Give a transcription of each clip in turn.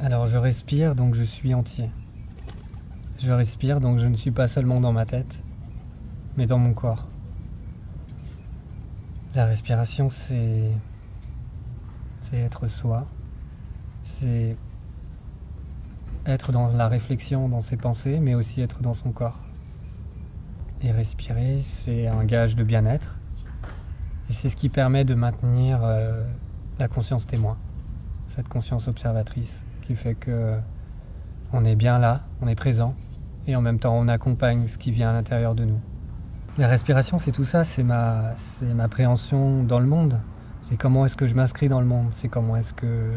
Alors je respire, donc je suis entier. Je respire, donc je ne suis pas seulement dans ma tête, mais dans mon corps. La respiration, c'est être soi. C'est être dans la réflexion, dans ses pensées, mais aussi être dans son corps. Et respirer, c'est un gage de bien-être. Et c'est ce qui permet de maintenir la conscience témoin, cette conscience observatrice qui fait que on est bien là, on est présent, et en même temps on accompagne ce qui vient à l'intérieur de nous. La respiration, c'est tout ça, c'est ma préhension dans le monde. C'est comment est-ce que je m'inscris dans le monde, c'est comment est-ce que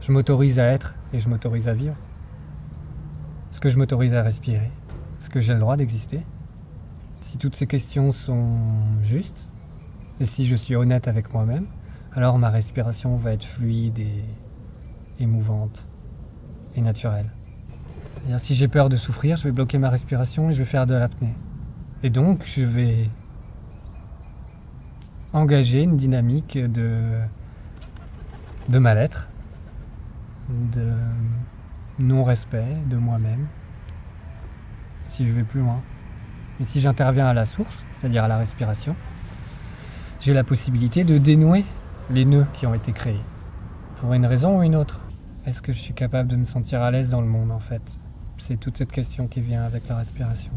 je m'autorise à être et je m'autorise à vivre. Est-ce que je m'autorise à respirer? Est-ce que j'ai le droit d'exister? Si toutes ces questions sont justes, et si je suis honnête avec moi-même, alors ma respiration va être fluide et émouvante et naturelle. C'est-à-dire, si j'ai peur de souffrir, je vais bloquer ma respiration et je vais faire de l'apnée. Et donc, je vais engager une dynamique de mal-être, de non-respect de moi-même, si je vais plus loin. Et si j'interviens à la source, c'est-à-dire à la respiration, j'ai la possibilité de dénouer les nœuds qui ont été créés, pour une raison ou une autre. Est-ce que je suis capable de me sentir à l'aise dans le monde, en fait? C'est toute cette question qui vient avec la respiration.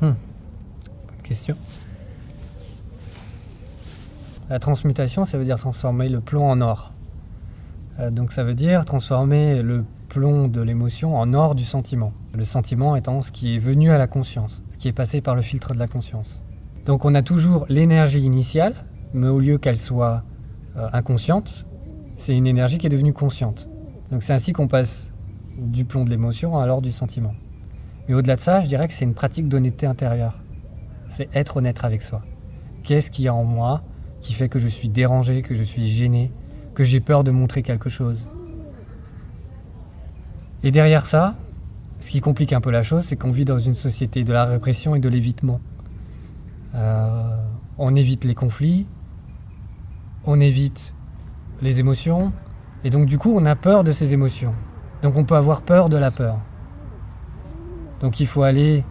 Bonne question. La transmutation, ça veut dire transformer le plomb en or. Donc ça veut dire transformer le plomb de l'émotion en or du sentiment. Le sentiment étant ce qui est venu à la conscience, ce qui est passé par le filtre de la conscience. Donc on a toujours l'énergie initiale, mais au lieu qu'elle soit inconsciente, c'est une énergie qui est devenue consciente. Donc c'est ainsi qu'on passe du plomb de l'émotion à l'or du sentiment. Mais au-delà de ça, je dirais que c'est une pratique d'honnêteté intérieure. C'est être honnête avec soi. Qu'est-ce qu'il y a en moi qui fait que je suis dérangé, que je suis gêné, que j'ai peur de montrer quelque chose? Et derrière ça, ce qui complique un peu la chose, c'est qu'on vit dans une société de la répression et de l'évitement. On évite les conflits, on évite les émotions, et donc du coup on a peur de ces émotions. Donc on peut avoir peur de la peur. Donc il faut être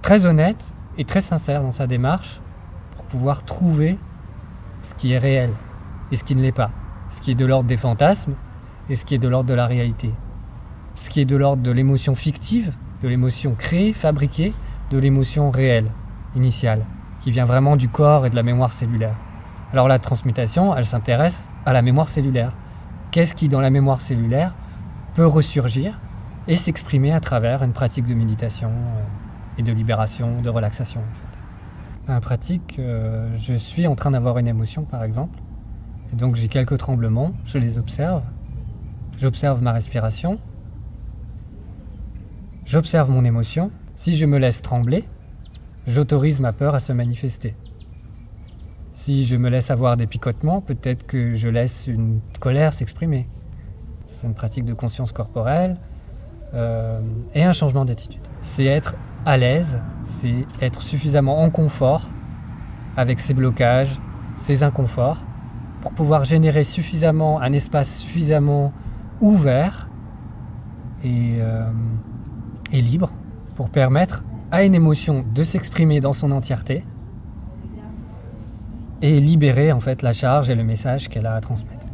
très honnête et très sincère dans sa démarche pour pouvoir trouver ce qui est réel et ce qui ne l'est pas. Ce qui est de l'ordre des fantasmes et ce qui est de l'ordre de la réalité. Ce qui est de l'ordre de l'émotion fictive, de l'émotion créée, fabriquée, de l'émotion réelle, initiale, qui vient vraiment du corps et de la mémoire cellulaire. Alors la transmutation, elle s'intéresse à la mémoire cellulaire. Qu'est-ce qui, dans la mémoire cellulaire, peut ressurgir et s'exprimer à travers une pratique de méditation et de libération, de relaxation. En fait. Une pratique, je suis en train d'avoir une émotion par exemple, et donc j'ai quelques tremblements, je les observe, j'observe ma respiration, j'observe mon émotion. Si je me laisse trembler, j'autorise ma peur à se manifester. Si je me laisse avoir des picotements, peut-être que je laisse une colère s'exprimer. C'est une pratique de conscience corporelle, et un changement d'attitude. C'est être à l'aise, c'est être suffisamment en confort avec ses blocages, ses inconforts, pour pouvoir générer suffisamment un espace suffisamment ouvert et libre pour permettre à une émotion de s'exprimer dans son entièreté et libérer en fait la charge et le message qu'elle a à transmettre.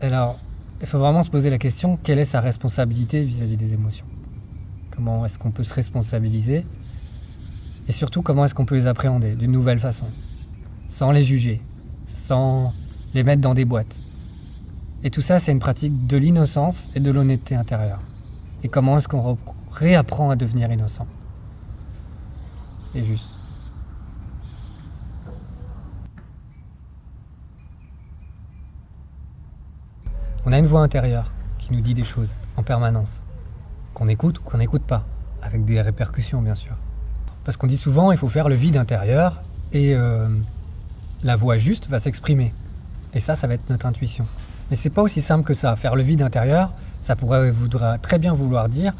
Alors, il faut vraiment se poser la question, quelle est sa responsabilité vis-à-vis des émotions? Comment est-ce qu'on peut se responsabiliser? Et surtout, comment est-ce qu'on peut les appréhender d'une nouvelle façon? Sans les juger, sans les mettre dans des boîtes. Et tout ça, c'est une pratique de l'innocence et de l'honnêteté intérieure. Et comment est-ce qu'on réapprend à devenir innocent et juste? On a une voix intérieure qui nous dit des choses en permanence, qu'on écoute ou qu'on n'écoute pas, avec des répercussions bien sûr. Parce qu'on dit souvent il faut faire le vide intérieur et la voix juste va s'exprimer. Et ça va être notre intuition. Mais c'est pas aussi simple que ça. Faire le vide intérieur, ça voudra très bien vouloir dire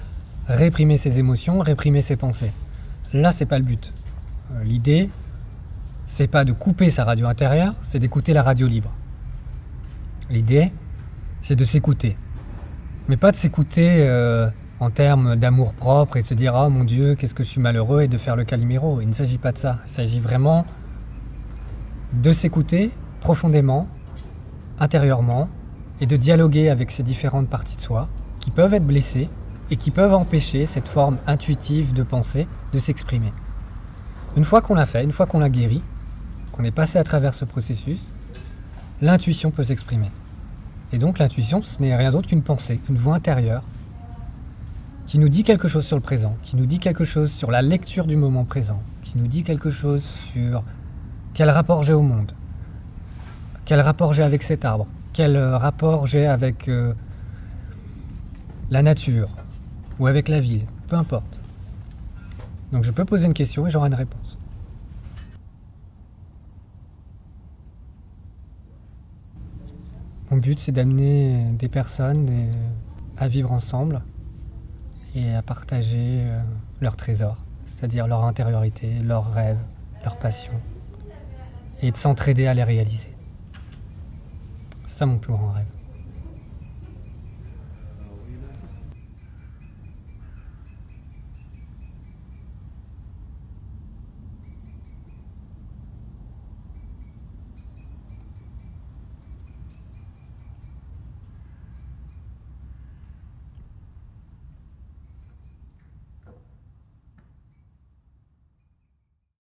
réprimer ses émotions, réprimer ses pensées. Là, c'est pas le but. L'idée, c'est pas de couper sa radio intérieure, c'est d'écouter la radio libre. L'idée, c'est de s'écouter. Mais pas de s'écouter en termes d'amour propre et de se dire « Oh mon Dieu, qu'est-ce que je suis malheureux » et de faire le Calimero. Il ne s'agit pas de ça. Il s'agit vraiment de s'écouter profondément, intérieurement, et de dialoguer avec ces différentes parties de soi qui peuvent être blessées et qui peuvent empêcher cette forme intuitive de pensée de s'exprimer. Une fois qu'on l'a fait, une fois qu'on l'a guéri, qu'on est passé à travers ce processus, l'intuition peut s'exprimer. Et donc l'intuition, ce n'est rien d'autre qu'une pensée, qu'une voix intérieure qui nous dit quelque chose sur le présent, qui nous dit quelque chose sur la lecture du moment présent, qui nous dit quelque chose sur quel rapport j'ai au monde, quel rapport j'ai avec cet arbre, quel rapport j'ai avec la nature ou avec la ville, peu importe. Donc je peux poser une question et j'aurai une réponse. Mon but, c'est d'amener des personnes à vivre ensemble et à partager leurs trésors, c'est-à-dire leur intériorité, leurs rêves, leurs passions, et de s'entraider à les réaliser. C'est ça mon plus grand rêve.